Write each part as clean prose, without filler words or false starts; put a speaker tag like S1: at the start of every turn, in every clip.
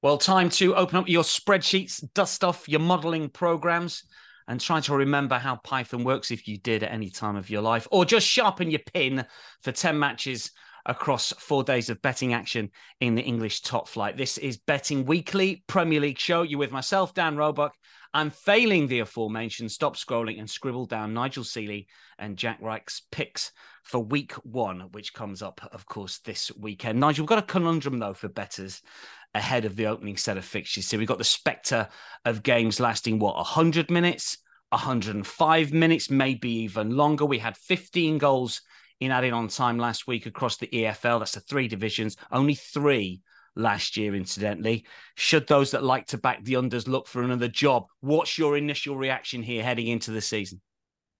S1: Well, time to open up your spreadsheets, dust off your modeling programs, and try to remember how Python works if you did at any time of your life, or just sharpen your pin for 10 matches across 4 days of betting action in the English top flight. This is Betting Weekly Premier League show. You're with myself, Dan Roebuck. I'm failing the aforementioned. Stop scrolling and scribble down Nigel Seeley and Jack Wright's picks for week one, which comes up, of course, this weekend. Nigel, we've got a conundrum, though, for bettors ahead of the opening set of fixtures. So we've got the spectre of games lasting, 100 minutes, 105 minutes, maybe even longer. We had 15 goals in added on time last week across the EFL. That's the 3 divisions, only 3 last year, incidentally. Should those that like to back the unders look for another job? What's your initial reaction here heading into the season?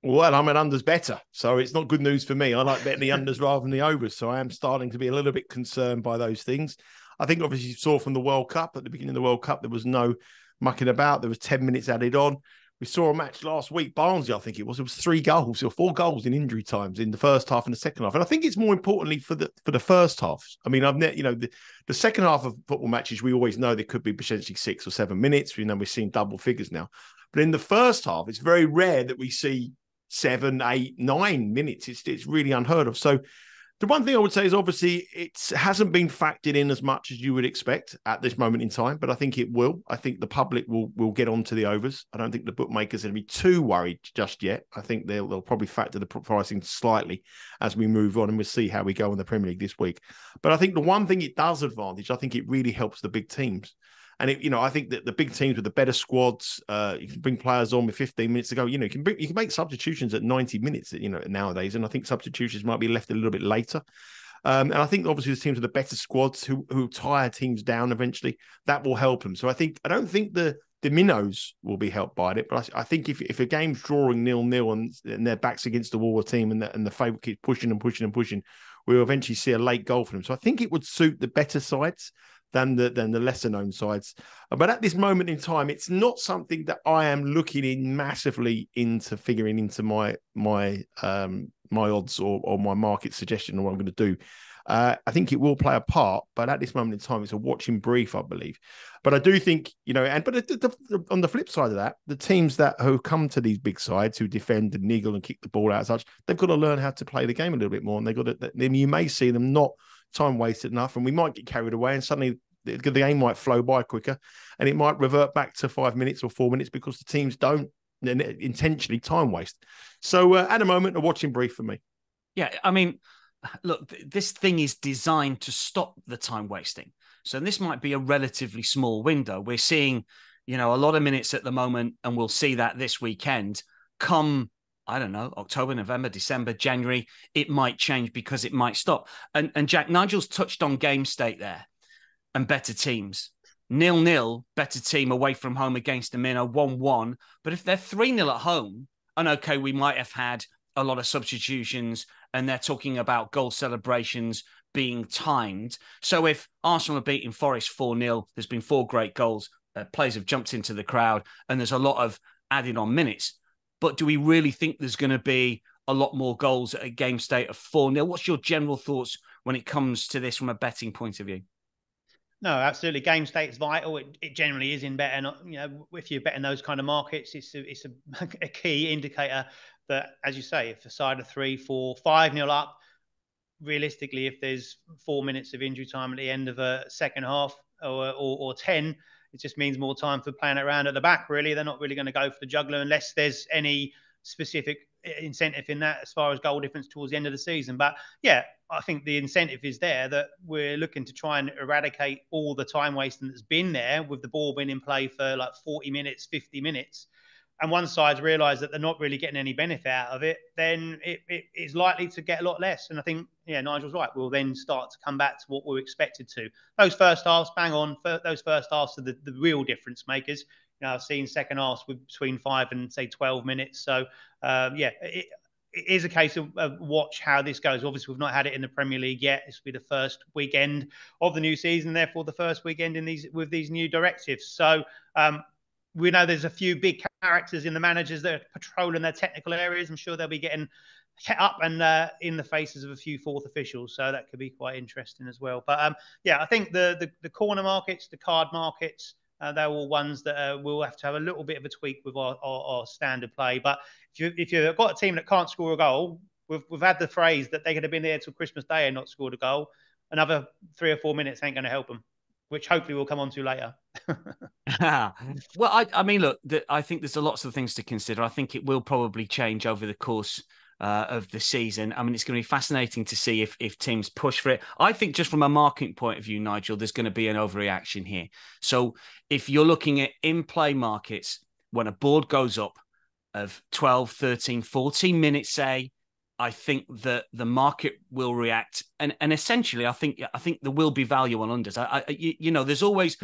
S2: Well, I'm an unders better, so it's not good news for me. I like betting the unders rather than the overs, so I am starting to be a little bit concerned by those things. I think obviously you saw from the World Cup, at the beginning of the World Cup, there was no mucking about. There was 10 minutes added on. We saw a match last week, Barnsley, I think it was 3 goals or 4 goals in injury times in the first half and the second half. And I think it's more importantly for the first half. I mean, the second half of football matches, we always know there could be potentially 6 or 7 minutes. We've seen double figures now. But in the first half, it's very rare that we see 7, 8, 9 minutes. It's really unheard of. So the one thing I would say is obviously it hasn't been factored in as much as you would expect at this moment in time, but I think it will. I think the public will get onto the overs. I don't think the bookmakers are going to be too worried just yet. I think they'll probably factor the pricing slightly as we move on, and we'll see how we go in the Premier League this week. But I think the one thing it does advantage, I think it really helps the big teams. And I think that the big teams with the better squads, you can bring players on with 15 minutes to go. You can make substitutions at 90 minutes. Nowadays, and I think substitutions might be left a little bit later. And I think obviously the teams with the better squads who tire teams down eventually, that will help them. So I don't think the minnows will be helped by it, but I think if a game's drawing 0-0 and their backs against the wall of team and the favourite keeps pushing and pushing and pushing, we'll eventually see a late goal for them. So I think it would suit the better sides than the lesser known sides. But at this moment in time, it's not something that I am looking in massively into figuring into my odds or my market suggestion or what I'm going to do. I think it will play a part, but at this moment in time, it's a watching brief, I believe. But I do think, on the flip side of that, the teams who come to these big sides who defend and niggle and kick the ball out and such, they've got to learn how to play the game a little bit more. And then you may see them not time wasted enough, and we might get carried away, and suddenly the game might flow by quicker, and it might revert back to 5 minutes or 4 minutes because the teams don't intentionally time waste. So at the moment, a watching brief for me.
S1: Yeah, I mean, look, this thing is designed to stop the time wasting. So this might be a relatively small window. We're seeing, a lot of minutes at the moment, and we'll see that this weekend. Come, I don't know, October, November, December, January, it might change because it might stop. And Jack, Nigel's touched on game state there and better teams. 0-0, better team away from home against a minnow, 1-1. But if they're 3-0 at home, and okay, we might have had a lot of substitutions, and they're talking about goal celebrations being timed. So if Arsenal are beating Forest 4-0, there's been 4 great goals, players have jumped into the crowd, and there's a lot of added on minutes. But do we really think there's going to be a lot more goals at a game state of 4-0? What's your general thoughts when it comes to this from a betting point of view?
S3: No, absolutely. Game state is vital. It generally is in betting. If you're betting those kind of markets, it's a key indicator that, as you say, if a side of 3, 4, 5-0 up, realistically, if there's 4 minutes of injury time at the end of a second half or 10, it just means more time for playing it around at the back, really. They're not really going to go for the juggler unless there's any specific incentive in that as far as goal difference towards the end of the season. But yeah, I think the incentive is there that we're looking to try and eradicate all the time wasting that's been there with the ball being in play for like 40 minutes, 50 minutes. And one side's realised that they're not really getting any benefit out of it, then it is likely to get a lot less. And I think, Nigel's right. We'll then start to come back to what we're expected to. Those first halves, bang on. Those first halves are the real difference makers. I've seen second halves with between 5 and, say, 12 minutes. So, it is a case of watch how this goes. Obviously, we've not had it in the Premier League yet. This will be the first weekend of the new season, therefore the first weekend with these new directives. So, we know there's a few big characters in the managers that are patrolling their technical areas. I'm sure they'll be getting up and in the faces of a few fourth officials. So that could be quite interesting as well. But I think the corner markets, the card markets, they're all ones that we'll have to have a little bit of a tweak with our standard play. But if you've got a team that can't score a goal, we've had the phrase that they could have been there till Christmas Day and not scored a goal. Another 3 or 4 minutes ain't going to help them, which hopefully we'll come on to later.
S1: Well, I mean, look, I think there's lots of things to consider. I think it will probably change over the course of the season. I mean, it's going to be fascinating to see if teams push for it. I think just from a marketing point of view, Nigel, there's going to be an overreaction here. So if you're looking at in-play markets, when a board goes up of 12, 13, 14 minutes, say, I think that the market will react, and essentially, I think there will be value on unders. There's always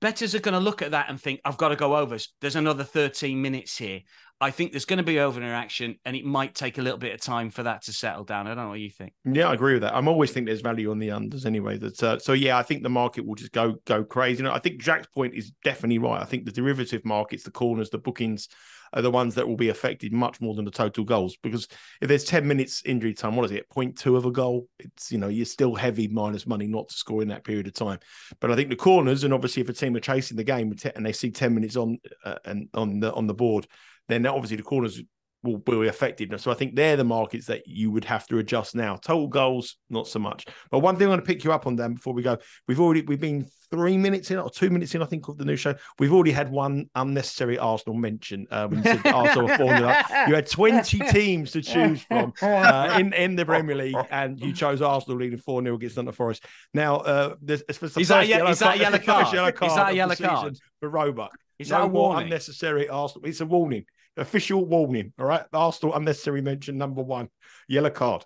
S1: bettors are going to look at that and think, I've got to go overs. There's another 13 minutes here. I think there's going to be overreaction, and it might take a little bit of time for that to settle down. I don't know what you think.
S2: Yeah, I agree with that. I'm always think there's value on the unders anyway. I think the market will just go crazy. I think Jack's point is definitely right. I think the derivative markets, the corners, the bookings are the ones that will be affected much more than the total goals. Because if there's 10 minutes injury time, what is it, 0.2 of a goal? It's, you're still heavy minus money not to score in that period of time. But I think the corners, and obviously if a team are chasing the game and they see 10 minutes on the board, then obviously the corners will be affected. So I think they're the markets that you would have to adjust now. Total goals, not so much. But one thing I'm going to pick you up on, Dan, before we go, we've been 3 minutes in or 2 minutes in, I think, of the new show. We've already had one unnecessary Arsenal mention. When you said Arsenal were 4-0. You had 20 teams to choose from in the Premier League, and you chose Arsenal leading 4-0 against Nottingham Forest. Now, is
S1: that a yellow card? Is that a yellow card
S2: for Roebuck?
S1: Is that a warning?
S2: Unnecessary Arsenal. It's a warning. Official warning. All right. Arsenal unnecessary mention number 1. Yellow card.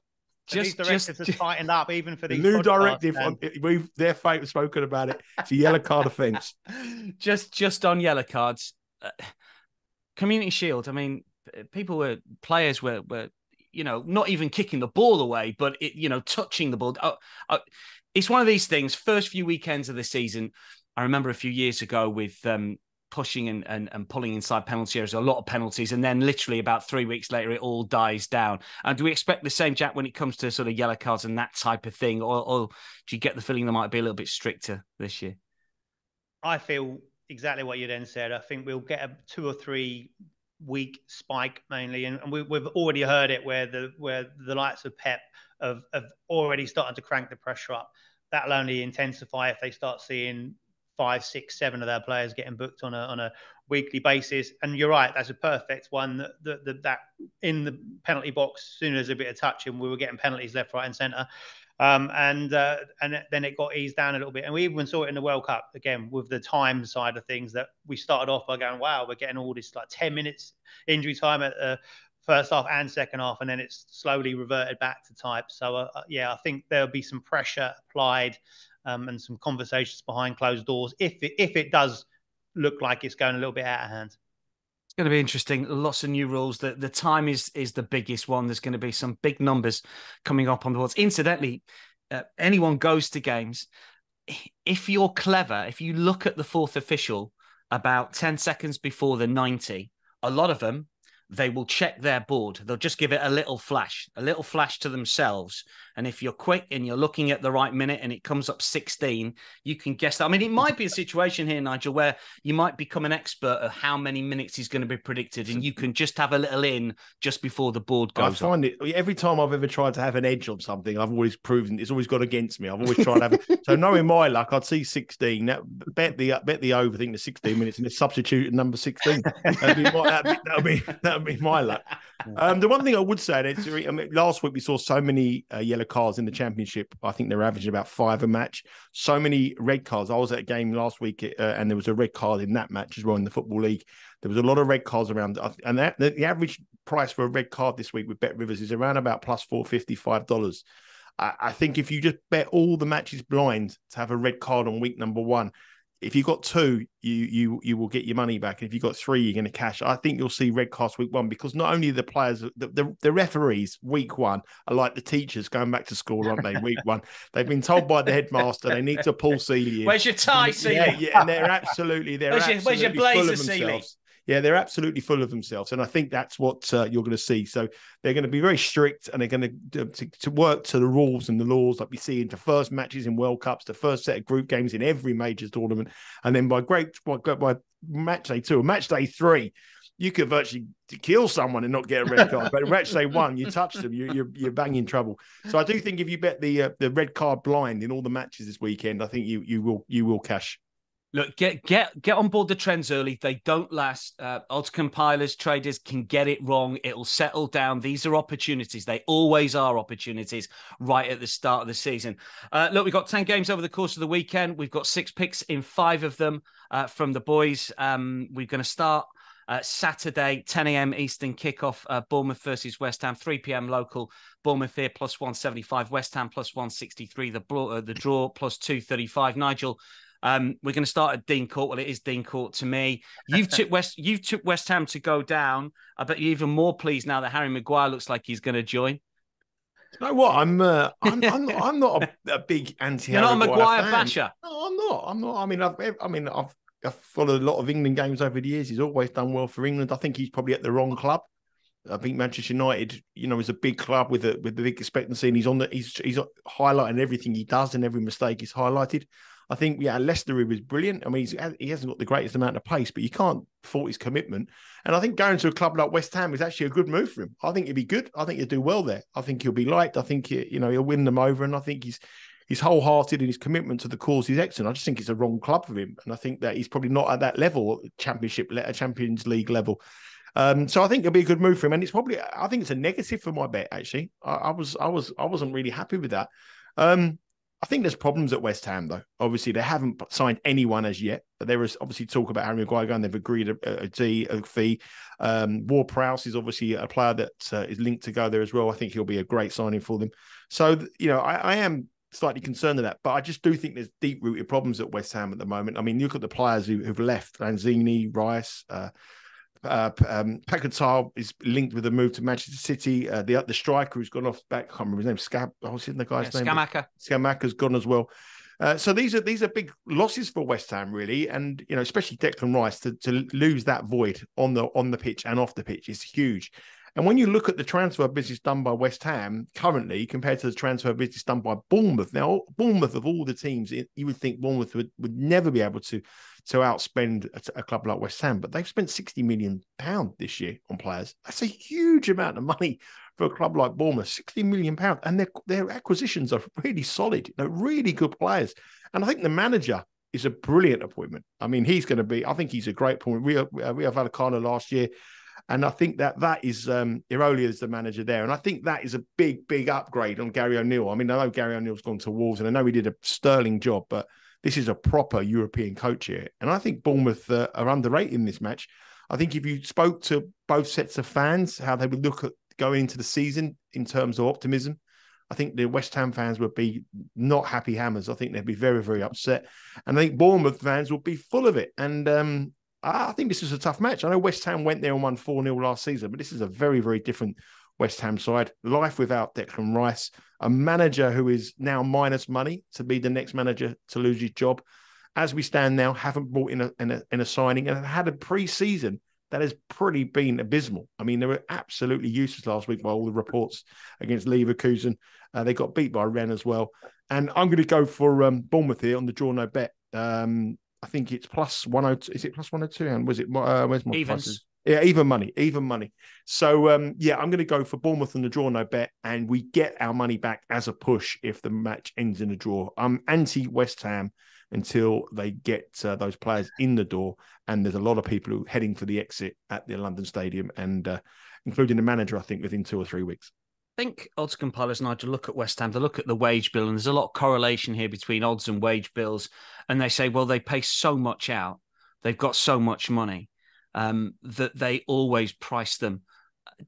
S3: These directives have tightened up even for these
S2: new directive. They've spoken about it. It's a yellow card offence.
S1: Just on yellow cards, Community Shield. I mean, players were not even kicking the ball away, but touching the ball. It's one of these things. First few weekends of the season, I remember a few years ago with pushing and pulling inside penalty areas, a lot of penalties, and then literally about 3 weeks later it all dies down. And do we expect the same, Jack, when it comes to sort of yellow cards and that type of thing, or do you get the feeling they might be a little bit stricter this year?
S3: I feel exactly what you then said. I think we'll get a 2 or 3 week spike mainly, and we've already heard it where the likes of Pep have already started to crank the pressure up. That'll only intensify if they start seeing 5, 6, 7 of their players getting booked on a weekly basis. And you're right, that's a perfect one. That in the penalty box, as soon as a bit of touching, we were getting penalties left, right, and centre. And then it got eased down a little bit. And we even saw it in the World Cup again with the time side of things, that we started off by going, wow, we're getting all this like 10 minutes injury time at the first half and second half, and then it's slowly reverted back to type. So I think there'll be some pressure applied. And some conversations behind closed doors if it does look like it's going a little bit out of hand.
S1: It's going to be interesting. Lots of new rules. The time is the biggest one. There's going to be some big numbers coming up on the boards. Incidentally, anyone goes to games, if you're clever, if you look at the fourth official about 10 seconds before the 90, a lot of them, they will check their board. They'll just give it a little flash to themselves. And if you're quick and you're looking at the right minute and it comes up 16, you can guess that. I mean, it might be a situation here, Nigel, where you might become an expert of how many minutes he's going to be predicted, and you can just have a little in just before the board goes.
S2: I find it, every time I've ever tried to have an edge on something, I've always proven it's always gone against me. I've always tried to have it. So knowing my luck, I'd see 16. Bet the over, think the 16 minutes, and then substitute number 16. That'd be my luck. The one thing I would say, last week we saw so many yellow cards in the Championship. I think they're averaging about 5 a match. So many red cards. I was at a game last week and there was a red card in that match as well in the Football League. There was a lot of red cards around. And the average price for a red card this week with Bet Rivers is around about plus $4.55. I think if you just bet all the matches blind to have a red card on week number 1, if you got 2, you will get your money back. And if you got 3, you're going to cash. I think you'll see red cards week 1 because not only the players, the referees week 1 are like the teachers going back to school, aren't they? Week 1, they've been told by the headmaster they need to pull Seeley in.
S1: Where's your tie, Seeley?
S2: Yeah, and they're absolutely
S1: where's your blazer, Seeley?
S2: Yeah, they're absolutely full of themselves. And I think that's what you're going to see. So they're going to be very strict, and they're going to work to the rules and the laws like we see into first matches in World Cups, the first set of group games in every major tournament. And then by match day 2 or match day 3, you could virtually kill someone and not get a red card. But match day 1, you touch them, you're banging trouble. So I do think if you bet the red card blind in all the matches this weekend, I think you will cash.
S1: Look, get on board the trends early. They don't last. Odds compilers, traders can get it wrong. It'll settle down. These are opportunities. They always are opportunities right at the start of the season. Look, we've got 10 games over the course of the weekend. We've got 6 picks in 5 of them from the boys. We're going to start Saturday, 10 a.m. Eastern kickoff, Bournemouth versus West Ham, 3 p.m. local. Bournemouth here plus 175, West Ham plus 163, the draw plus 235. Nigel, we're going to start at Dean Court. Well, it is Dean Court to me. You've took West Ham to go down. I bet you're even more pleased now that Harry Maguire looks like he's going to join.
S2: You know what? I'm not a big anti.
S1: You're not a Maguire
S2: fan.
S1: Basher.
S2: No, I'm not. I've followed a lot of England games over the years. He's always done well for England. I think he's probably at the wrong club. I think Manchester United, is a big club with the big expectancy, and he's highlighting everything he does, and every mistake is highlighted. I think, Leicester, he was brilliant. I mean, he hasn't got the greatest amount of pace, but you can't fault his commitment. And I think going to a club like West Ham is actually a good move for him. I think he'll be good. I think he'll do well there. I think he'll be liked. I think, he'll win them over. And I think he's wholehearted in his commitment to the cause. He's excellent. I just think it's a wrong club for him. And I think that he's probably not at that level, Champions League level. So I think it'll be a good move for him. And I think it's a negative for my bet, actually. I wasn't really happy with that. I think there's problems at West Ham, though. Obviously, they haven't signed anyone as yet. But there is obviously talk about Harry Maguire going. They've agreed a fee. Ward-Prowse is obviously a player that is linked to go there as well. I think he'll be a great signing for them. So, I am slightly concerned of that. But I just do think there's deep-rooted problems at West Ham at the moment. I mean, look at the players who've left. Lanzini, Rice, Paquetá is linked with a move to Manchester City. The striker who's gone off back, I can't remember his name. What's the guy's name? Scamacca's gone as well. So these are big losses for West Ham, really, and especially Declan Rice to lose that void on the pitch and off the pitch is huge. And when you look at the transfer business done by West Ham currently compared to the transfer business done by Bournemouth, now Bournemouth of all the teams, you would think Bournemouth would never be able to outspend a club like West Ham, but they've spent £60 million this year on players. That's a huge amount of money for a club like Bournemouth, £60 million, and their acquisitions are really solid, really good players. And I think the manager is a brilliant appointment. I mean, I think he's a great appointment. We have Vallecano last year. And I think that is Iraola is the manager there. And I think that is a big, big upgrade on Gary O'Neill. I mean, I know Gary O'Neill's gone to Wolves and I know he did a sterling job, but this is a proper European coach here. And I think Bournemouth are underrated in this match. I think if you spoke to both sets of fans, how they would look at going into the season in terms of optimism, I think the West Ham fans would be not happy hammers. I think they'd be very, very upset. And I think Bournemouth fans will be full of it. And I think this is a tough match. I know West Ham went there and won 4-0 last season, but this is a very, very different West Ham side. Life without Declan Rice, a manager who is now minus money to be the next manager to lose his job. As we stand now, haven't brought in a signing and have had a pre-season that has pretty been abysmal. I mean, they were absolutely useless last week by all the reports against Leverkusen. They got beat by Rennes as well. And I'm going to go for Bournemouth here on the draw no bet. I think it's plus 102. Is it plus 102? And was it where's my
S1: Evens?
S2: Prices? Yeah, even money. So I'm going to go for Bournemouth on the draw no bet, and we get our money back as a push if the match ends in a draw. I'm anti West Ham until they get those players in the door, and there's a lot of people who are heading for the exit at the London Stadium, and including the manager, I think, within 2 or 3 weeks.
S1: I think odds compilers, Nigel, look at West Ham, they look at the wage bill, and there's a lot of correlation here between odds and wage bills. And they say, well, they pay so much out, they've got so much money, that they always price them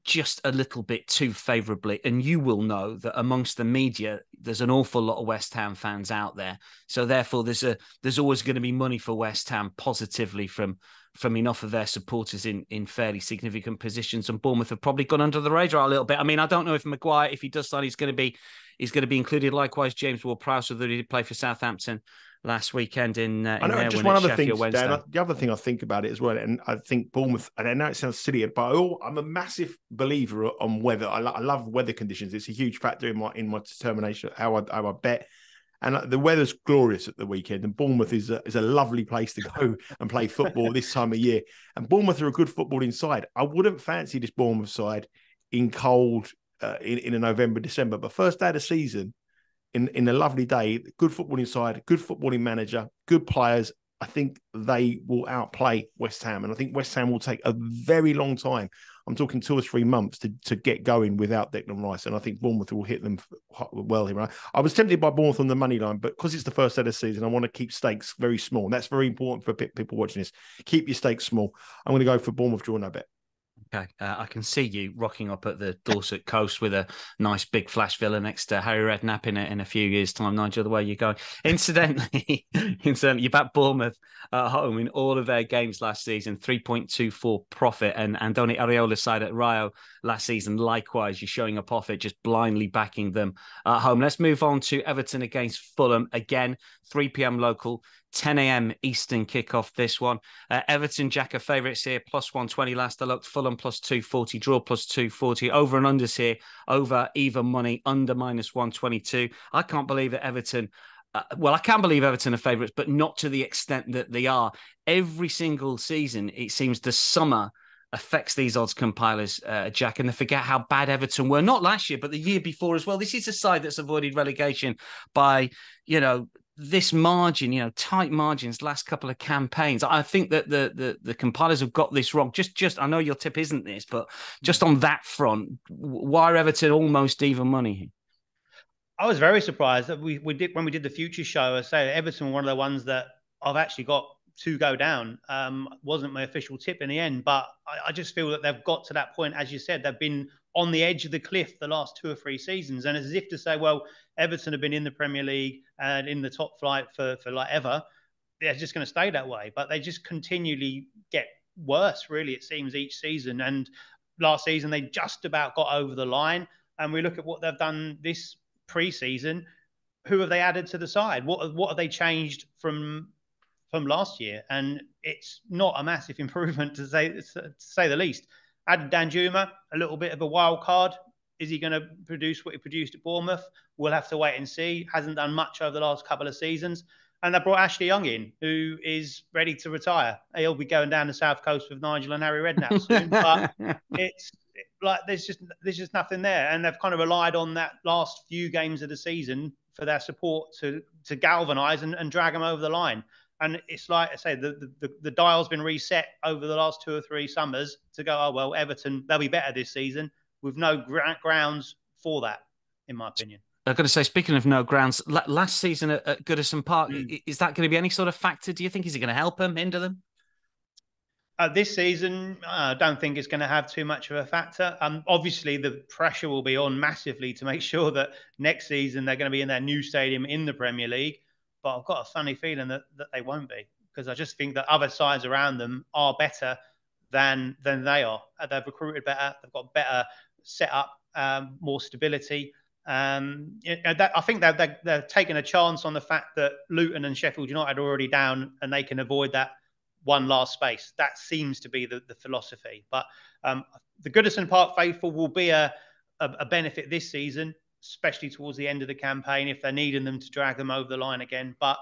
S1: just a little bit too favourably. And you will know that amongst the media, there's an awful lot of West Ham fans out there. So therefore, there's always going to be money for West Ham positively from enough of their supporters in fairly significant positions. And Bournemouth have probably gone under the radar a little bit. I mean, I don't know if Maguire, if he does sign, he's going to be included. Likewise, James Ward-Prowse, although he did play for Southampton. last weekend in
S2: I know.
S1: their
S2: Just
S1: win
S2: one
S1: at
S2: other thing,
S1: Sheffield Wednesday.
S2: Dan. The other thing I think about it as well, and I think Bournemouth. And I know it sounds silly, but I'm a massive believer on weather. I love weather conditions. It's a huge factor in my determination how I bet. And the weather's glorious at the weekend, and Bournemouth is a lovely place to go and play football this time of year. And Bournemouth are a good footballing side. I wouldn't fancy this Bournemouth side in cold in a November, December, but first day of the season. In a lovely day, good footballing side, good footballing manager, good players. I think they will outplay West Ham. And I think West Ham will take a very long time. I'm talking 2 or 3 months to get going without Declan Rice. And I think Bournemouth will hit them well here. Right? I was tempted by Bournemouth on the money line, but because it's the first day of the season, I want to keep stakes very small. And that's very important for people watching this. Keep your stakes small. I'm going to go for Bournemouth draw no bet.
S1: Okay, I can see you rocking up at the Dorset coast with a nice big flash villa next to Harry Redknapp in a few years' time, Nigel, the way you're going. Incidentally, you backed Bournemouth at home in all of their games last season, 3.24 profit, and Andoni Areola's side at Rayo last season, likewise, you're showing a profit, just blindly backing them at home. Let's move on to Everton against Fulham. Again, 3 p.m. local, 10 a.m. Eastern kickoff this one. Everton, Jack, are favourites here, plus 120 last I looked. Fulham plus 240, draw plus 240. Over and unders here, over even money, under minus 122. I can't believe that Everton... I can believe Everton are favourites, but not to the extent that they are. Every single season, it seems the summer affects these odds compilers, Jack, and they forget how bad Everton were, not last year, but the year before as well. This is a side that's avoided relegation by, this margin, tight margins last couple of campaigns. I think that the compilers have got this wrong. Just I know your tip isn't this, but just on that front, why are Everton almost even money here?
S3: I was very surprised that we did when we did the future show. I say Everton were one of the ones that I've actually got to go down. Wasn't my official tip in the end, but I just feel that they've got to that point, as you said, they've been on the edge of the cliff the last 2 or 3 seasons, and as if to say, well, Everton have been in the Premier League and in the top flight for like ever. They're just going to stay that way, but they just continually get worse. Really, it seems each season. And last season they just about got over the line. And we look at what they've done this pre-season. Who have they added to the side? What have they changed from last year? And it's not a massive improvement to say the least. Add Danjuma, a little bit of a wild card. Is he going to produce what he produced at Bournemouth? We'll have to wait and see. Hasn't done much over the last couple of seasons. And they brought Ashley Young in, who is ready to retire. He'll be going down the south coast with Nigel and Harry Redknapp soon. But it's like there's just nothing there. And they've kind of relied on that last few games of the season for their support to galvanise and drag them over the line. And it's like I say, the dial's been reset over the last 2 or 3 summers to go, oh, well, Everton, they'll be better this season with no grounds for that, in my opinion.
S1: I've got to say, speaking of no grounds, last season at Goodison Park, is that going to be any sort of factor, do you think? Is it going to help them, hinder them?
S3: This season, I don't think it's going to have too much of a factor. Obviously, the pressure will be on massively to make sure that next season they're going to be in their new stadium in the Premier League. But I've got a funny feeling that they won't be, because I just think that other sides around them are better than they are. They've recruited better. They've got better setup, more stability. I think they're taking a chance on the fact that Luton and Sheffield United are already down and they can avoid that one last space. That seems to be the philosophy. But the Goodison Park faithful will be a benefit this season, especially towards the end of the campaign, if they're needing them to drag them over the line again. But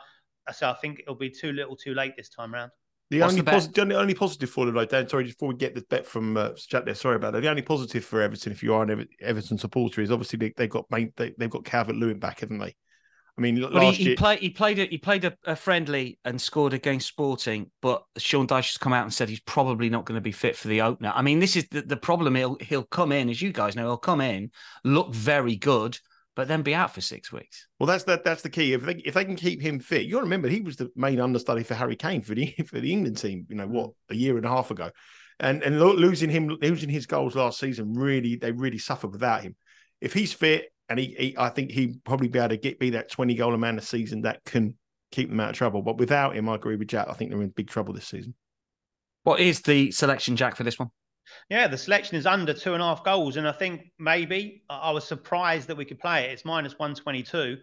S3: I think it'll be too little too late this time around.
S2: The only positive for them, though, Dan, sorry, just before we get the bet from chat there, sorry about that. The only positive for Everton, if you are an Everton supporter, is obviously they've got Calvert-Lewin back, haven't they? I mean, last year
S1: he played a friendly and scored against Sporting, but Sean Dyche has come out and said he's probably not going to be fit for the opener. I mean, this is the problem. He'll come in, as you guys know, he'll come in, look very good, but then be out for 6 weeks.
S2: Well, that's the key. If they can keep him fit, you got to remember he was the main understudy for Harry Kane for the England team. A year and a half ago, and losing his goals last season, they really suffered without him. If he's fit, and I think he'd probably be able to be that 20-goal a man a season that can keep them out of trouble. But without him, I agree with Jack. I think they're in big trouble this season.
S1: What is the selection, Jack, for this one?
S3: Yeah, the selection is under 2.5 goals. And I think maybe I was surprised that we could play it. It's minus 122.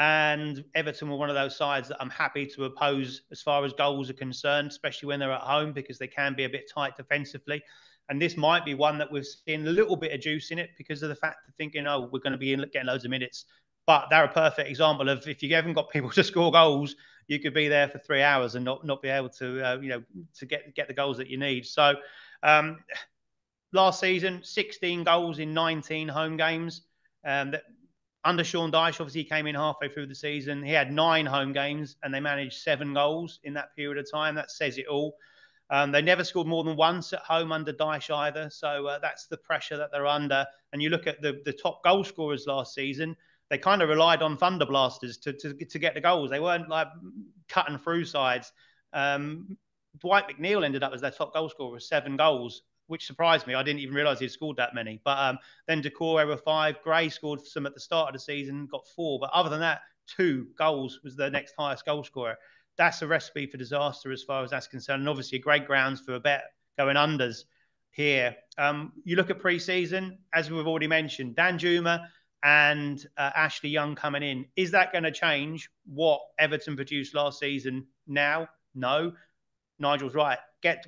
S3: And Everton were one of those sides that I'm happy to oppose as far as goals are concerned, especially when they're at home, because they can be a bit tight defensively. And this might be one that we've seen a little bit of juice in it because of the fact of thinking, oh, we're going to be getting loads of minutes. But they're a perfect example of if you haven't got people to score goals, you could be there for 3 hours and not be able to, to get the goals that you need. So last season, 16 goals in 19 home games. Under Sean Dyche, obviously, he came in halfway through the season. He had 9 home games and they managed 7 goals in that period of time. That says it all. They never scored more than once at home under Dyche either. So that's the pressure that they're under. And you look at the top goal scorers last season, they kind of relied on thunder blasters to get the goals. They weren't like cutting through sides. Dwight McNeil ended up as their top goal scorer with 7 goals, which surprised me. I didn't even realise he'd scored that many. But then Decore were 5. Gray scored some at the start of the season, got 4. But other than that, 2 goals was the next highest goal scorer. That's a recipe for disaster as far as that's concerned. And obviously, great grounds for a bet going unders here. You look at pre-season, as we've already mentioned, Danjuma and Ashley Young coming in. Is that going to change what Everton produced last season now? No. Nigel's right. Get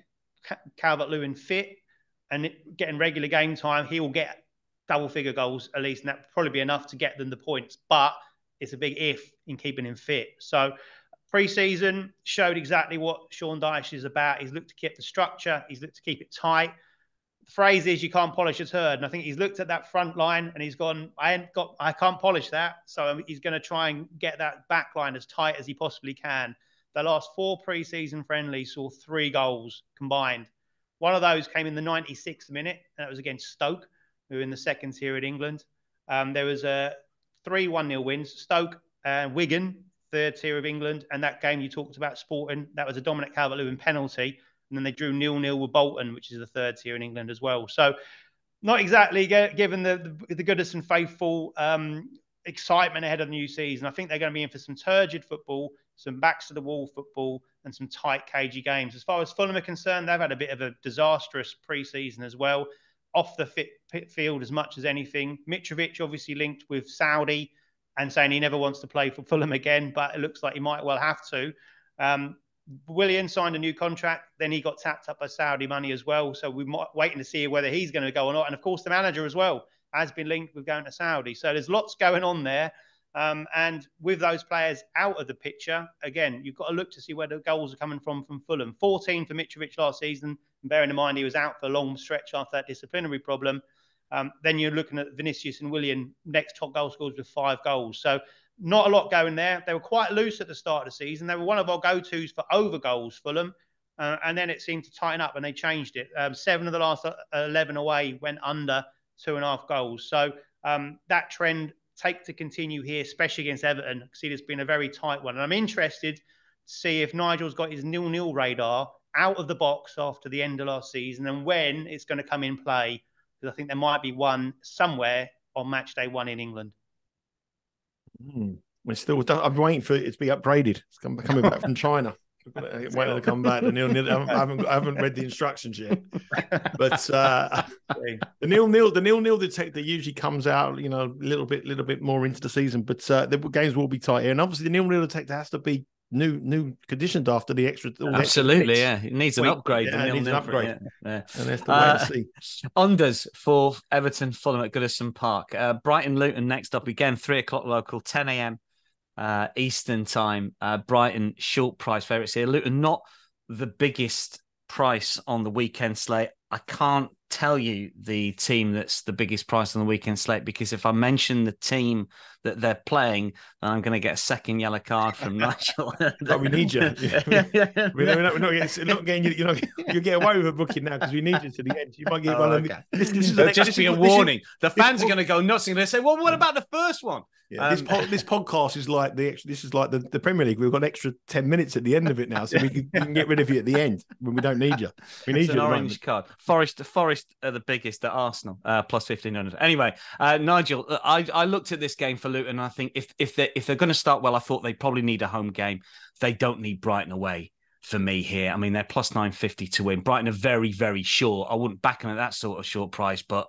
S3: Calvert-Lewin fit and getting regular game time, he will get double-figure goals at least, and that would probably be enough to get them the points. But it's a big if in keeping him fit. So pre-season showed exactly what Sean Dyche is about. He's looked to keep the structure. He's looked to keep it tight. The phrase is you can't polish a turd. And I think he's looked at that front line and he's gone, I can't polish that. So he's going to try and get that back line as tight as he possibly can. The last 4 pre-season friendlies saw 3 goals combined. One of those came in the 96th minute, and that was against Stoke, who are in the second tier in England. There was a 3-1-0 wins. Stoke and Wigan, third tier of England. And that game you talked about, Sporting, that was a Dominic Calvert-Lewin penalty. And then they drew 0-0 with Bolton, which is the third tier in England as well. So not exactly given the Goodison faithful excitement ahead of the new season. I think they're going to be in for some turgid football, some backs to the wall football, and some tight, cagey games. As far as Fulham are concerned, they've had a bit of a disastrous pre-season as well, off the field as much as anything. Mitrovic obviously linked with Saudi and saying he never wants to play for Fulham again, but it looks like he might well have to. Willian signed a new contract, then he got tapped up by Saudi money as well. So we're waiting to see whether he's going to go or not. And of course, the manager as well has been linked with going to Saudi. So there's lots going on there. And with those players out of the picture, again, you've got to look to see where the goals are coming from Fulham. 14 for Mitrovic last season, and bearing in mind he was out for a long stretch after that disciplinary problem. Then you're looking at Vinicius and Willian, next top goal scorers with 5 goals. So not a lot going there. They were quite loose at the start of the season. They were one of our go-tos for over goals, Fulham. And then it seemed to tighten up and they changed it. 7 of the last 11 away went under 2.5 goals. So that trend to continue here, especially against Everton. See, it's been a very tight one. And I'm interested to see if Nigel's got his 0-0 radar out of the box after the end of last season and when it's going to come in play. Because I think there might be one somewhere on match day 1 in England.
S2: We're still. I'm waiting for it to be upgraded. It's coming back from China. Waiting to come back. I haven't read the instructions yet. But the 0-0 detector usually comes out, a little bit more into the season. But the games will be tight here, and obviously the 0-0 detector has to be new conditioned after the extra.
S1: Absolutely, yeah. It needs an upgrade.
S2: Yeah, it needs an upgrade.
S1: Yeah.
S2: And that's the way to see.
S1: Unders for Everton, Fulham at Goodison Park. Brighton-Luton next up again, 3 o'clock local, 10 a.m. Eastern time. Brighton short price favourites here. Luton not the biggest price on the weekend slate. I can't tell you the team that's the biggest price on the weekend slate because if I mention the team that they're playing, then I'm going to get a second yellow card from Nigel.
S2: But we need you. We're not getting you. You get away with a booking now because we need you to the end. You might get one.
S1: Okay. This is just be a warning. The fans are going to go nuts and they say, "Well, what about the first one?"
S2: Yeah, this podcast is like the Premier League. We've got an extra 10 minutes at the end of it now, so we can get rid of you at the end when we don't need you. We need you.
S1: An orange card. Forest are the biggest at Arsenal, plus 1,500. Anyway, Nigel, I looked at this game for Luton. And I think if they're going to start well, I thought they probably need a home game. They don't need Brighton away for me here. I mean, they're plus 950 to win. Brighton are very, very short. I wouldn't back them at that sort of short price, but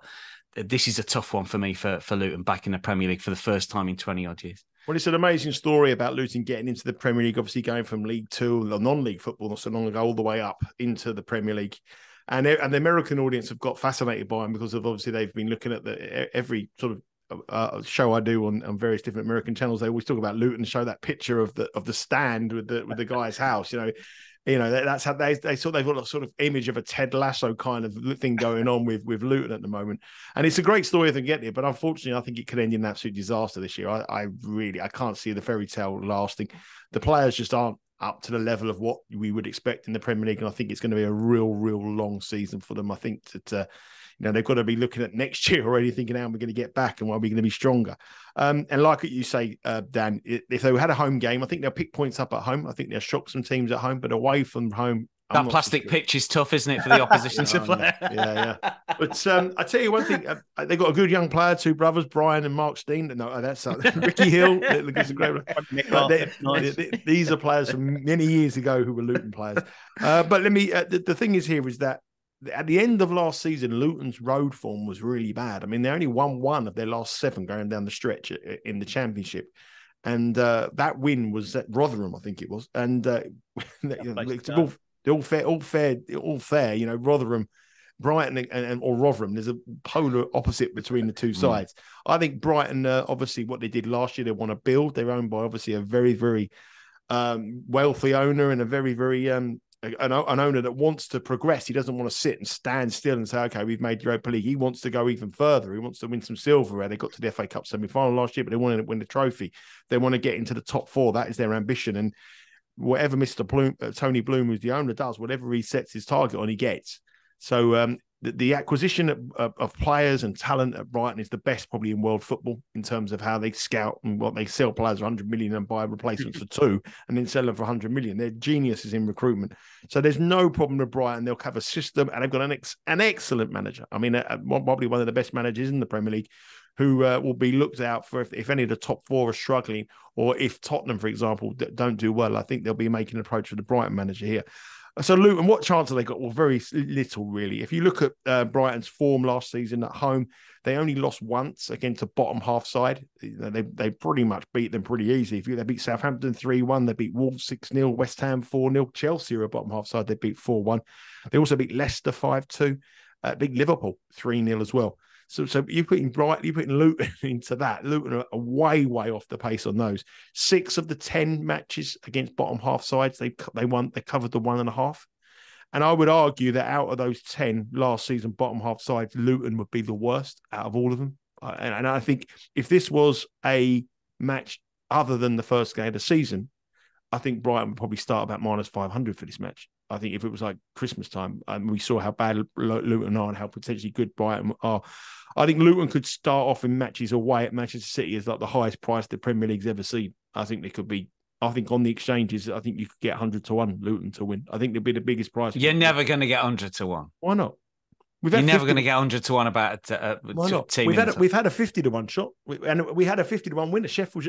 S1: this is a tough one for me for Luton back in the Premier League for the first time in 20 odd years.
S2: Well, it's an amazing story about Luton getting into the Premier League, obviously going from League Two, or non-league football not so long ago, all the way up into the Premier League. And the American audience have got fascinated by him because of obviously they've been looking at every sort of show I do on various different American channels. They always talk about Luton, show that picture of the stand with the guy's house. That's how they've got a sort of image of a Ted Lasso kind of thing going on with Luton at the moment. And it's a great story if they get there, but unfortunately, I think it could end in an absolute disaster this year. I can't see the fairy tale lasting. The players just aren't up to the level of what we would expect in the Premier League, and I think it's going to be a real long season for them. I think that they've got to be looking at next year already, thinking how we're going to get back and why we're going to be stronger. And like you say, Dan, if they had a home game, I think they'll pick points up at home. I think they'll shock some teams at home, but away from home,
S1: that plastic pitch is tough, isn't it, for the opposition to play?
S2: Yeah. But I tell you one thing, they've got a good young player, two brothers, Brian and Mark Steen. No, that's Ricky Hill. These are players from many years ago who were Luton players. But let me. The thing is here is that at the end of last season, Luton's road form was really bad. I mean, they only won one of their last 7 going down the stretch in the Championship. And that win was at Rotherham, I think it was. And all fair. Rotherham, Brighton, or Rotherham. There's a polar opposite between the two sides. I think Brighton, obviously, what they did last year, they want to build. They're owned by obviously a very, very wealthy owner and a very, very an owner that wants to progress. He doesn't want to sit and stand still and say, "Okay, we've made Europa League." He wants to go even further. He wants to win some silverware. They got to the FA Cup semi-final last year, but they wanted to win the trophy. They want to get into the top 4. That is their ambition. And whatever Mr. Tony Bloom, who's the owner, does, whatever he sets his target on, he gets. So the acquisition of players and talent at Brighton is the best probably in world football in terms of how they scout and what they sell players for 100 million and buy replacements for 2 and then sell them for 100 million. They're geniuses in recruitment. So there's no problem with Brighton. They'll have a system, and they've got an excellent manager. I mean, probably one of the best managers in the Premier League, who will be looked out for if any of the top 4 are struggling, or if Tottenham, for example, don't do well. I think they'll be making an approach for the Brighton manager here. So Luton, what chance have they got? Well, very little, really. If you look at Brighton's form last season at home, they only lost once against a bottom half side. They pretty much beat them pretty easy. They beat Southampton 3-1, they beat Wolves 6-0, West Ham 4-0, Chelsea are a bottom half side, they beat 4-1. They also beat Leicester 5-2, beat Liverpool 3-0 as well. So you're putting Luton into that. Luton are way off the pace on those. 6 of the 10 matches against bottom half sides they won. They covered the 1.5. And I would argue that out of those 10 last season bottom half sides, Luton would be the worst out of all of them. And I think if this was a match other than the first game of the season, I think Brighton would probably start about -500 for this match. I think if it was like Christmas time, and we saw how bad Luton are and how potentially good Brighton are, I think Luton could start off in matches away at Manchester City as like the highest price the Premier League's ever seen. I think they could be. I think on the exchanges, I think you could get 100 to 1 Luton to win. I think they'd be the biggest price.
S1: You're never going to get 100 to 1.
S2: Why not?
S1: You're never going to get 100 to 1 about a team.
S2: We've had a 50 to 1 shot, and we had a 50 to 1 winner. Sheffield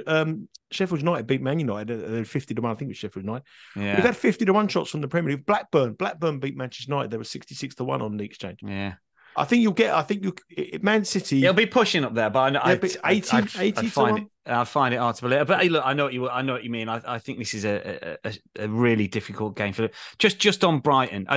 S2: United beat Man United 50 to 1. I think it was Sheffield United.
S1: Yeah.
S2: We've had 50 to 1 shots from the Premier League. Blackburn beat Manchester United. There was 66 to 1 on the exchange.
S1: Yeah.
S2: I think Man City.
S1: It'll be pushing up there, but I
S2: 80
S1: I find it hard to believe. But hey, look, I know what you mean. I think this is a really difficult game for them. Just on Brighton.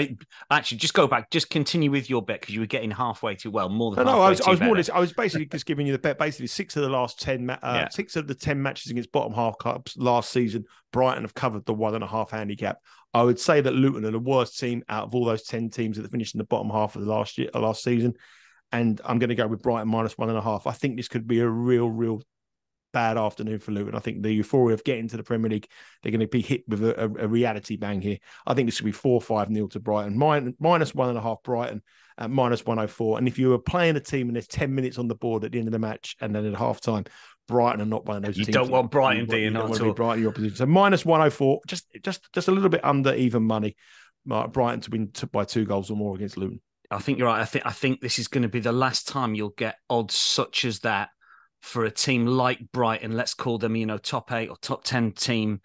S1: Actually, just go back. Just continue with your bet because you were getting halfway too well. More than
S2: I was basically just giving you the bet. Basically, 6 of the last 10, 6 of the 10 matches against bottom half cups last season, Brighton have covered the 1.5 handicap. I would say that Luton are the worst team out of all those 10 teams that finished in the bottom half of the last season. And I'm going to go with Brighton -1.5. I think this could be a real bad afternoon for Luton. I think the euphoria of getting to the Premier League, they're going to be hit with a reality bang here. I think this could be 4-5-0 to Brighton. -1.5 Brighton at -104. And if you were playing a team and there's 10 minutes on the board at the end of the match and then at half time, Brighton are not one of those teams.
S1: You don't want Brighton, do you?
S2: You don't want to be Brighton, your opposition. So -104, just a little bit under even money. Brighton to win by 2 goals or more against Luton.
S1: I think you're right. I think this is going to be the last time you'll get odds such as that for a team like Brighton. Let's call them, top 8 or top 10 team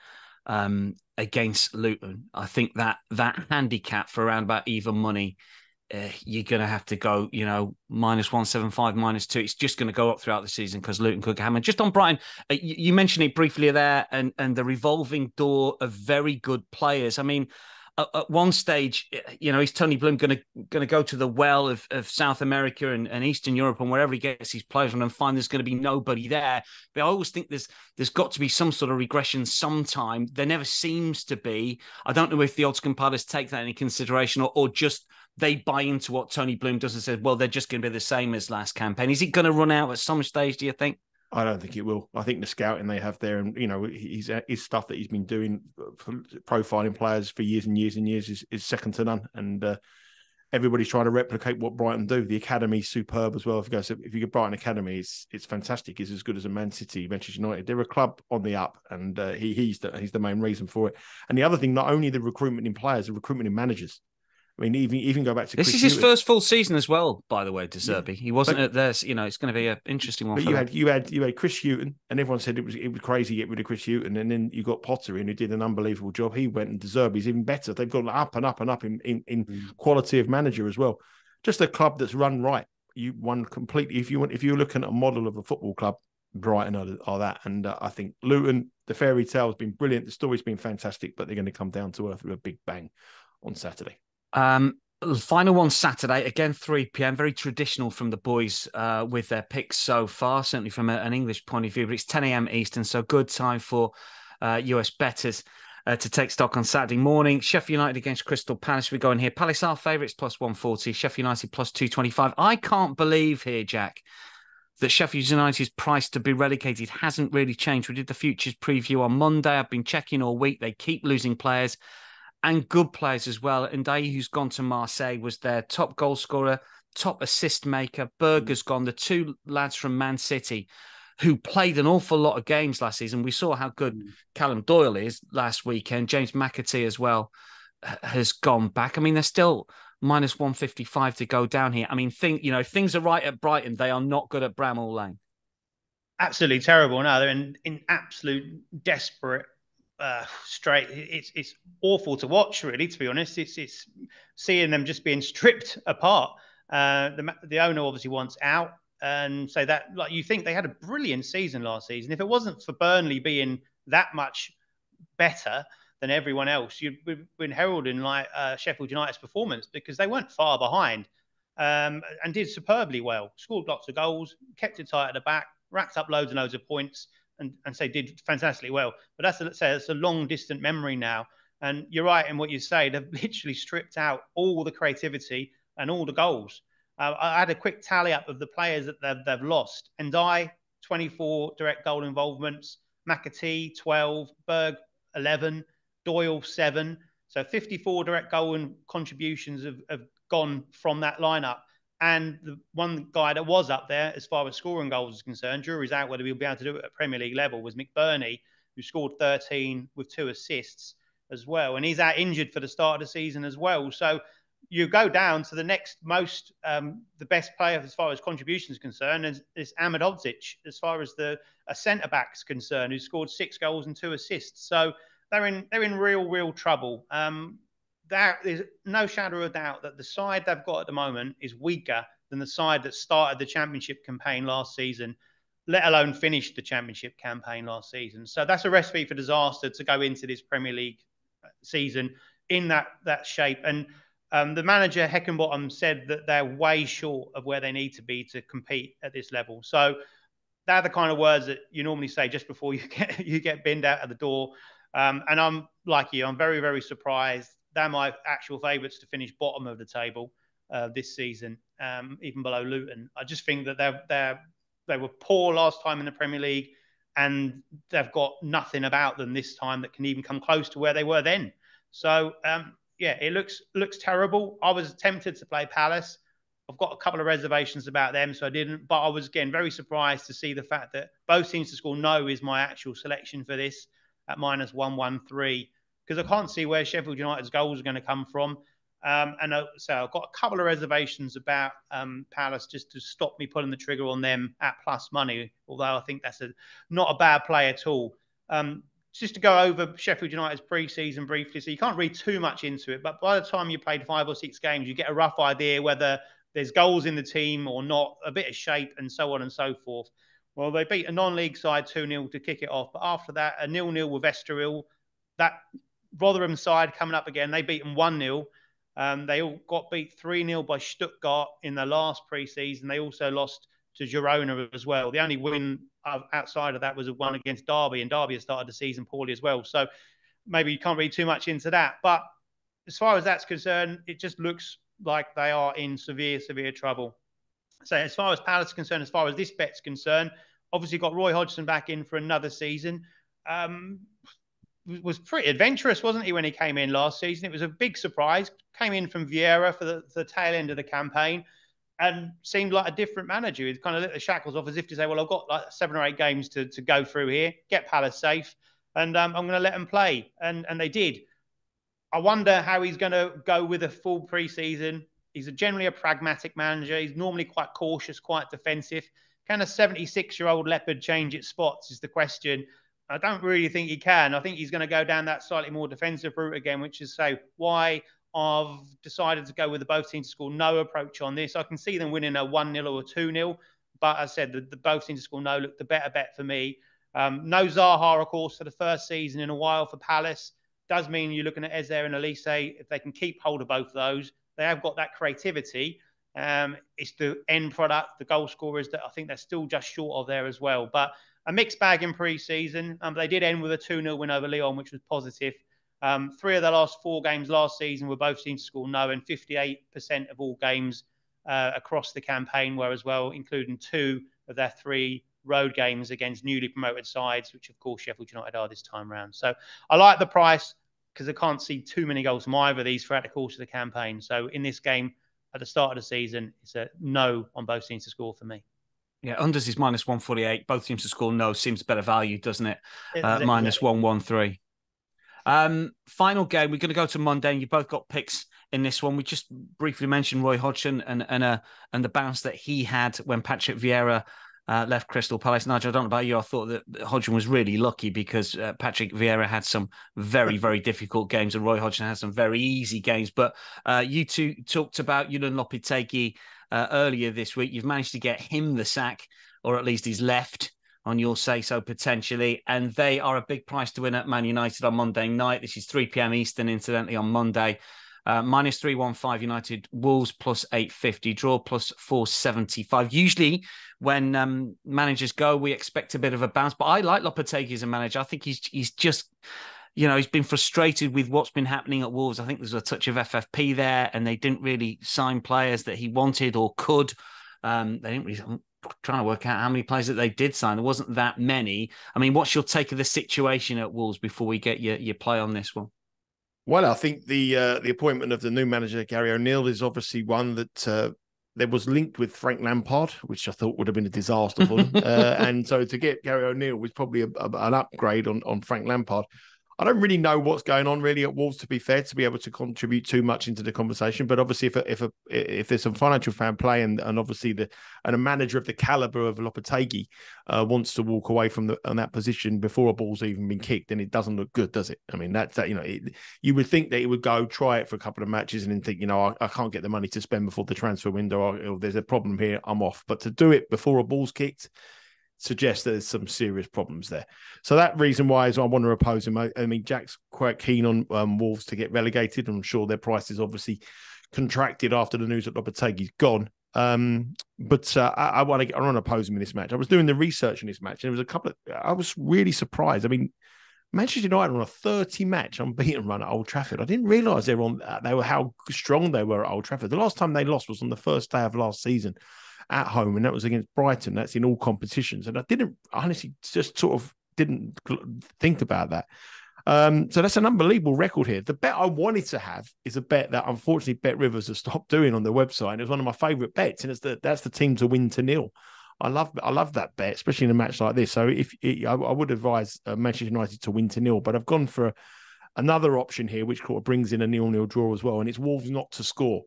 S1: against Luton. I think that handicap for around about even money you're going to have to go, -175, -2. It's just going to go up throughout the season because Luton could hammer. Just on Brighton, you mentioned it briefly there, and the revolving door of very good players. I mean, at one stage, is Tony Bloom going to go to the well of South America and Eastern Europe and wherever he gets his players from and find there's going to be nobody there? But I always think there's got to be some sort of regression sometime. There never seems to be. I don't know if the odds compilers take that into consideration or just they buy into what Tony Bloom does and says, well, they're just going to be the same as last campaign. Is it going to run out at some stage, do you think?
S2: I don't think it will. I think the scouting they have there, and his stuff that he's been doing, profiling players for years and years and years, is second to none. And everybody's trying to replicate what Brighton do. The academy's superb as well. If you get Brighton Academy, it's fantastic. It's as good as a Man City, Manchester United. They're a club on the up, and he's the main reason for it. And the other thing, not only the recruitment in players, the recruitment in managers. I mean, even go back to
S1: this
S2: Chris
S1: is his
S2: Hughton.
S1: first full season as well, by the way, De Zerbi. Yeah. He wasn't at this. It's going to be an interesting one.
S2: But you had Chris Hughton, and everyone said it was crazy to get rid of Chris Hughton, and then you got Potter in who did an unbelievable job. He went, and De Zerbi's even better. They've gone up and up and up in quality of manager as well. Just a club that's run right. You won completely. If you're looking at a model of a football club, Brighton are that. And I think Luton, the fairy tale has been brilliant. The story's been fantastic, but they're going to come down to earth with a big bang on Saturday.
S1: Final one Saturday, again 3 p.m. Very traditional from the boys with their picks so far, certainly from an English point of view, but it's 10 a.m. Eastern, so good time for US bettors to take stock on Saturday morning. Sheffield United against Crystal Palace. We're going here. Palace are favourites plus 140, Sheffield United plus 225. I can't believe here, Jack, that Sheffield United's price to be relegated hasn't really changed. We did the futures preview on Monday. I've been checking all week. They keep losing players. And good players as well. Ndiaye, who's gone to Marseille, was their top goal scorer, top assist maker. Berger's gone. The two lads from Man City who played an awful lot of games last season. We saw how good Callum Doyle is last weekend. James McAtee as well has gone back. I mean, they're still minus 155 to go down here. I mean, things are right at Brighton. They are not good at Bramall Lane.
S3: Absolutely terrible. No, they're in absolute desperate straight. It's awful to watch, really, to be honest. It's seeing them just being stripped apart. The owner obviously wants out, and so that, like, you think they had a brilliant season last season. If it wasn't for Burnley being that much better than everyone else, you'd been heralding like Sheffield United's performance, because they weren't far behind and did superbly well. Scored lots of goals, kept it tight at the back, racked up loads and loads of points. And so did fantastically well. But that's a long distant memory now. And you're right in what you say. They've literally stripped out all the creativity and all the goals. I had a quick tally up of the players that they've lost. Ndiaye, 24 direct goal involvements. McAtee, 12. Berg, 11. Doyle, 7. So 54 direct goal contributions have gone from that lineup. And the one guy that was up there, as far as scoring goals is concerned, jury's out whether he'll be able to do it at Premier League level, was McBurney, who scored 13 with 2 assists as well. And he's out injured for the start of the season as well. So you go down to the next most, the best player as far as contributions concerned is Ahmed Hodzic, as far as a centre-back's concerned, who scored 6 goals and 2 assists. So they're in real trouble. There's no shadow of doubt that the side they've got at the moment is weaker than the side that started the championship campaign last season, let alone finished the championship campaign last season. So that's a recipe for disaster to go into this Premier League season in that shape. And the manager, Heckenbottom, said that they're way short of where they need to be to compete at this level. So they're the kind of words that you normally say just before you get binned out of the door. And I'm like you, I'm very, very surprised. They're my actual favourites to finish bottom of the table this season, even below Luton. I just think that they were poor last time in the Premier League, and they've got nothing about them this time that can even come close to where they were then. So, it looks terrible. I was tempted to play Palace. I've got a couple of reservations about them, so I didn't. But I was, again, very surprised to see the fact that both teams to score no is my actual selection for this at minus 113. Because I can't see where Sheffield United's goals are going to come from. So I've got a couple of reservations about Palace, just to stop me pulling the trigger on them at plus money, although I think that's not a bad play at all. just to go over Sheffield United's pre-season briefly, so you can't read too much into it, but by the time you played 5 or 6 games, you get a rough idea whether there's goals in the team or not, a bit of shape, and so on and so forth. Well, they beat a non-league side 2-0 to kick it off, but after that, a 0-0 with Estoril. That Rotherham side coming up again, they beat them 1-0. They all got beat 3-0 by Stuttgart in the last pre-season. They also lost to Girona as well. The only win outside of that was a one against Derby, and Derby has started the season poorly as well. So maybe you can't read too much into that. But as far as that's concerned, it just looks like they are in severe, severe trouble. So as far as Palace is concerned, as far as this bet's concerned, obviously got Roy Hodgson back in for another season. Was pretty adventurous, wasn't he, when he came in last season? It was a big surprise. Came in from Vieira for the tail end of the campaign and seemed like a different manager. He kind of let the shackles off as if to say, well, I've got like 7 or 8 games to go through here, get Palace safe, and I'm going to let them play. And they did. I wonder how he's going to go with a full pre-season. He's generally a pragmatic manager. He's normally quite cautious, quite defensive. Can a 76-year-old leopard change its spots is the question. I don't really think he can. I think he's going to go down that slightly more defensive route again, which is say why I've decided to go with the both teams to score no approach on this. I can see them winning a 1-0 or 2-0, but as I said, the both teams to score no look the better bet for me. No Zaha, of course, for the first season in a while for Palace. Does mean you're looking at Eze and Elise. If they can keep hold of both of those, they have got that creativity. It's the end product, the goal scorers that I think they're still just short of there as well. But a mixed bag in pre-season. They did end with a 2-0 win over Lyon, which was positive. 3 of the last 4 games last season were both teams to score no, and 58% of all games across the campaign were as well, including 2 of their 3 road games against newly promoted sides, which of course Sheffield United are this time round. So I like the price because I can't see too many goals from either of these throughout the course of the campaign. So in this game, at the start of the season, it's a no on both teams to score for me.
S1: Yeah, unders is -148. Both teams to score no seems better value, doesn't it? -113. Final game, we're going to go to Monday, and you both got picks in this one. We just briefly mentioned Roy Hodgson and the bounce that he had when Patrick Vieira left Crystal Palace. Nigel, I don't know about you. I thought that Hodgson was really lucky because Patrick Vieira had some very, very difficult games and Roy Hodgson had some very easy games. But you two talked about Julen Lopetegui earlier this week. You've managed to get him the sack, or at least he's left on your say-so potentially. And they are a big price to win at Man United on Monday night. This is 3 p.m. Eastern, incidentally, on Monday. -315 United, Wolves +850, draw +475. Usually when managers go, we expect a bit of a bounce, but I like Lopetegui as a manager. I think he's just, he's been frustrated with what's been happening at Wolves. I think there's a touch of FFP there, and they didn't really sign players that he wanted or could. They didn't really. I'm trying to work out how many players that they did sign. There wasn't that many. I mean, what's your take of the situation at Wolves before we get your play on this one?
S2: Well, I think the appointment of the new manager, Gary O'Neill, is obviously one that there was linked with Frank Lampard, which I thought would have been a disaster for them. And so to get Gary O'Neill was probably an upgrade on Frank Lampard. I don't really know what's going on really at Wolves, to be fair, to be able to contribute too much into the conversation. But obviously, if there's some financial fan play and obviously a manager of the caliber of Lopetegui wants to walk away from that position before a ball's even been kicked, then it doesn't look good, does it? I mean, you would think that he would go try it for a couple of matches and then think, I can't get the money to spend before the transfer window, or there's a problem here, I'm off. But to do it before a ball's kicked suggests that there's some serious problems there. So that reason why is I want to oppose him. I mean, Jack's quite keen on Wolves to get relegated. I'm sure their price is obviously contracted after the news that Lopetegui's gone. But I want to oppose him in this match. I was doing the research in this match, and there was I was really surprised. I mean, Manchester United on a 30-match unbeaten run at Old Trafford. I didn't realise how strong they were at Old Trafford. The last time they lost was on the first day of last season at home, and that was against Brighton. That's in all competitions. And I honestly just sort of didn't think about that. So that's an unbelievable record here. The bet I wanted to have is a bet that unfortunately Bet Rivers has stopped doing on their website. And it was one of my favourite bets, and that's the team to win 2-0. I love that bet, especially in a match like this. So I would advise Manchester United to win 2-0, but I've gone for another option here, which sort of brings in a 0-0 draw as well, and it's Wolves not to score.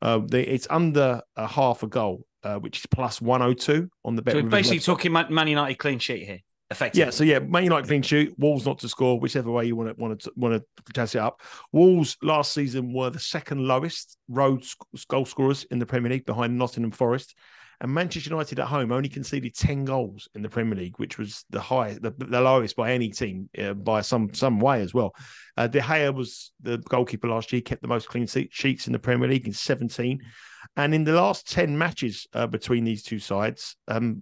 S2: It's under a half a goal, which is +102 on the bet.
S1: So we're basically talking Man United clean sheet here. effectively.
S2: Yeah, so Man United clean sheet, Wolves not to score, whichever way you want to jazz it up. Wolves last season were the second lowest road goal scorers in the Premier League, behind Nottingham Forest. And Manchester United at home only conceded 10 goals in the Premier League, which was the highest, the lowest by any team by some way as well. De Gea was the goalkeeper last year, kept the most clean sheets in the Premier League in 17. And in the last 10 matches between these two sides,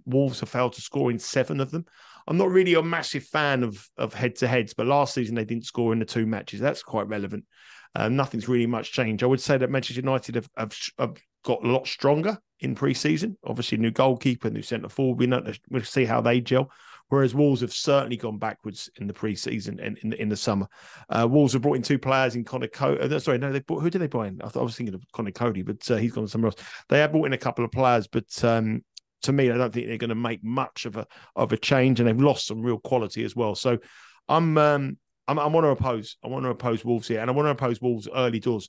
S2: Wolves have failed to score in 7 of them. I'm not really a massive fan of head-to-heads, but last season they didn't score in the 2 matches. That's quite relevant. Nothing's really much changed. I would say that Manchester United have got a lot stronger in pre-season. Obviously, new goalkeeper, new centre forward. We'll see how they gel. Whereas Wolves have certainly gone backwards in the pre-season and in the summer. Wolves have brought in 2 players in Connor Cody. Who did they buy in? I was thinking of Connor Cody, but he's gone somewhere else. They have brought in a couple of players, but to me, I don't think they're going to make much of a change, and they've lost some real quality as well. So I want to oppose. I want to oppose Wolves here, and I want to oppose Wolves early doors.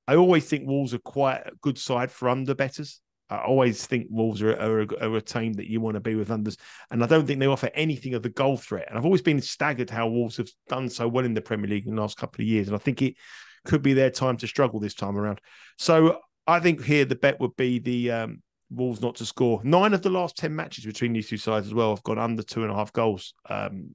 S2: I always think Wolves are quite a good side for under bettors. I always think Wolves are a team that you want to be with unders, and I don't think they offer anything of the goal threat. And I've always been staggered how Wolves have done so well in the Premier League in the last couple of years, and I think it could be their time to struggle this time around. So I think here the bet would be the Wolves not to score. 9 of the last 10 matches between these two sides as well have gone under 2.5 goals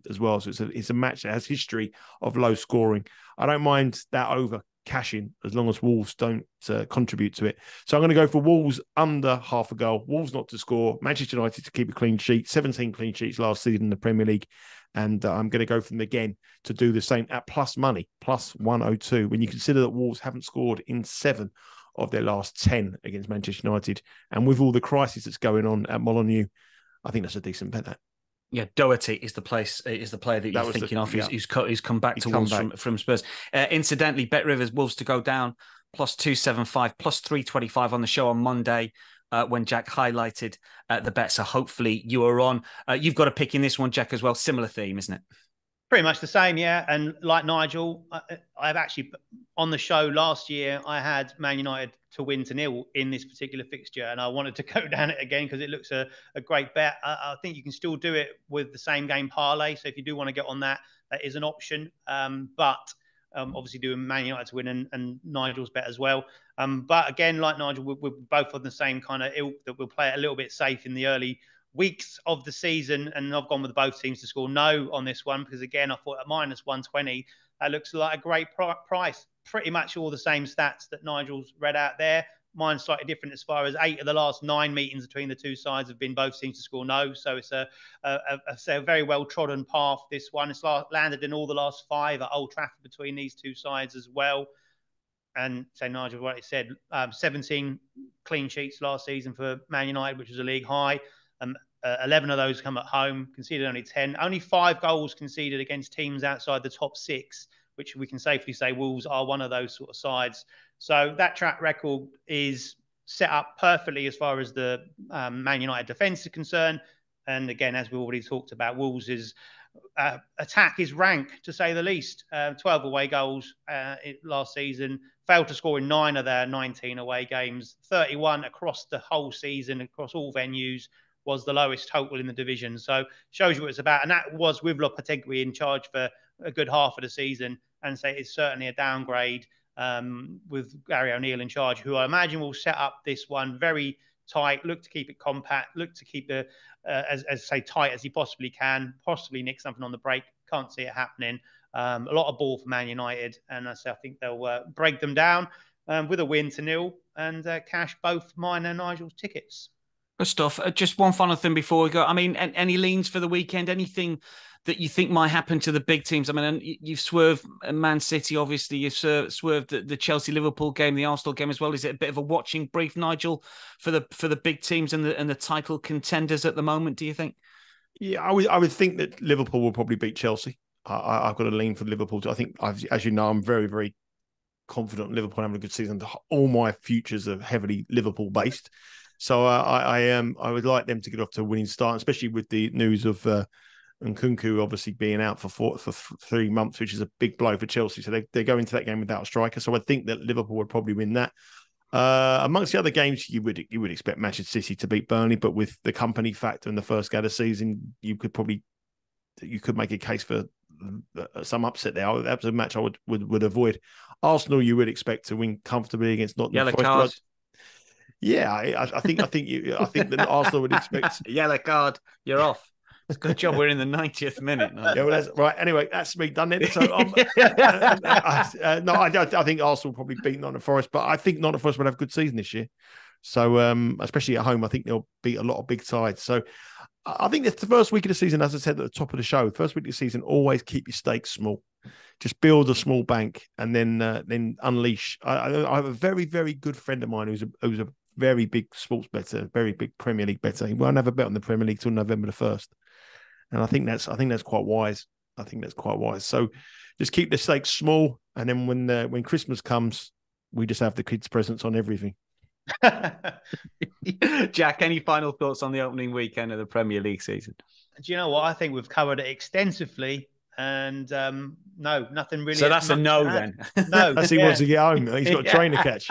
S2: as well. So it's a match that has history of low scoring. I don't mind that over cashing as long as Wolves don't contribute to it. So I'm going to go for Wolves under half a goal. Wolves not to score. Manchester United to keep a clean sheet. 17 clean sheets last season in the Premier League. And I'm going to go for them again to do the same at plus money, plus 102. When you consider that Wolves haven't scored in 7 of their last 10 against Manchester United. And with all the crisis that's going on at Molineux, I think that's a decent bet. That.
S1: Yeah, Doherty is the player that you're thinking of. Yeah. Who's come back to Wolves from Spurs. Incidentally, Bet Rivers Wolves to go down plus 275, plus 325 on the show on Monday when Jack highlighted the bet. So hopefully you are on. You've got a pick in this one, Jack, as well. Similar theme, isn't it?
S3: Pretty much the same, yeah. And like Nigel, I've actually, on the show last year, I had Man United to win to 0 in this particular fixture, and I wanted to go down it again because it looks a great bet. I think you can still do it with the same game parlay. So if you do want to get on that, that is an option. But obviously doing Man United to win and Nigel's bet as well. But again, like Nigel, we're both on the same kind of ilk that we'll play it a little bit safe in the early weeks of the season, and I've gone with both teams to score no on this one because again I thought at minus 120 that looks like a great price. Pretty much all the same stats that Nigel's read out there. Mine's slightly different as far as 8 of the last 9 meetings between the two sides have been both teams to score no, so it's a very well trodden path, this one. It's landed in all the last 5 at Old Trafford between these two sides as well. And so Nigel, what he said, 17 clean sheets last season for Man United, which was a league high. 11 of those come at home, conceded only 10. Only 5 goals conceded against teams outside the top 6, which we can safely say Wolves are one of those sort of sides. So that track record is set up perfectly as far as the Man United defence is concerned. And again, as we already talked about, Wolves' attack is rank, to say the least. 12 away goals last season, failed to score in 9 of their 19 away games, 31 across the whole season, across all venues, was the lowest total in the division. So shows you what it's about. And that was with Lopetegui in charge for a good half of the season. And so it's certainly a downgrade with Gary O'Neill in charge, who I imagine will set up this one very tight, look to keep it compact, look to keep it as tight as he possibly can, possibly nick something on the break. Can't see it happening. A lot of ball for Man United. And I think they'll break them down with a win to 0 and cash both mine and Nigel's tickets.
S1: Good stuff. Just one final thing before we go. I mean, any leans for the weekend? Anything that you think might happen to the big teams? I mean, you've swerved Man City, obviously. You've swerved the Chelsea-Liverpool game, the Arsenal game as well. Is it a bit of a watching brief, Nigel, for the big teams and the title contenders at the moment, do you think?
S2: Yeah, I would think that Liverpool will probably beat Chelsea. I've got a lean for Liverpool. I think, as you know, I'm very, very confident in Liverpool having a good season. All my futures are heavily Liverpool-based. So I would like them to get off to a winning start, especially with the news of Nkunku obviously being out for 3 months, which is a big blow for Chelsea. So they go into that game without a striker. So I think that Liverpool would probably win that. Amongst the other games, you would expect Manchester City to beat Burnley, but with the company factor in the first game of the season, you could probably you could make a case for some upset there. That was a match I would avoid. Arsenal, you would expect to win comfortably against Nottingham
S1: Yellow card.
S2: Yeah, I think that Arsenal would expect
S1: yellow card. You're off. It's a good job we're in the 90th minute. No?
S2: Yeah, well, that's right. Anyway, that's me done then. So, no, I think Arsenal will probably beat Nottingham Forest, but I think Nottingham Forest will have a good season this year. So, especially at home, I think they'll beat a lot of big sides. So, I think it's the first week of the season, as I said at the top of the show, first week of the season, always keep your stakes small. Just build a small bank and then unleash. I have a very, very good friend of mine who's a very big sports bettor, very big Premier League bettor. He won't have a bet on the Premier League till November the 1st. And I think that's quite wise. I think that's quite wise. So just keep the stakes small, and then when Christmas comes, we just have the kids' presents on everything.
S1: Jack, any final thoughts on the opening weekend of the Premier League season?
S3: Do you know what? I think we've covered it extensively, and no, nothing really.
S1: So that's a no then.
S3: No,
S2: that's he wants to get home. He's got a train to catch.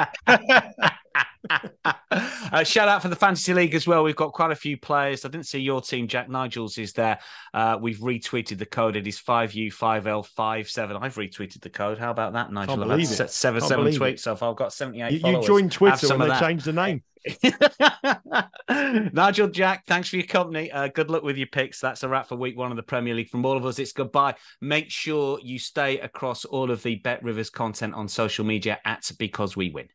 S1: Shout out for the Fantasy League as well. We've got quite a few players. I didn't see your team, Jack. Nigel's is there. We've retweeted the code. It is 5U5L57. I've retweeted the code. How about that, Nigel? I've had 7 tweets so far. I've got 78 followers.
S2: You joined Twitter when they changed the name.
S1: Nigel, Jack, thanks for your company. Good luck with your picks. That's a wrap for week 1 of the Premier League. From all of us, it's goodbye. Make sure you stay across all of the Bet Rivers content on social media at Because We Win.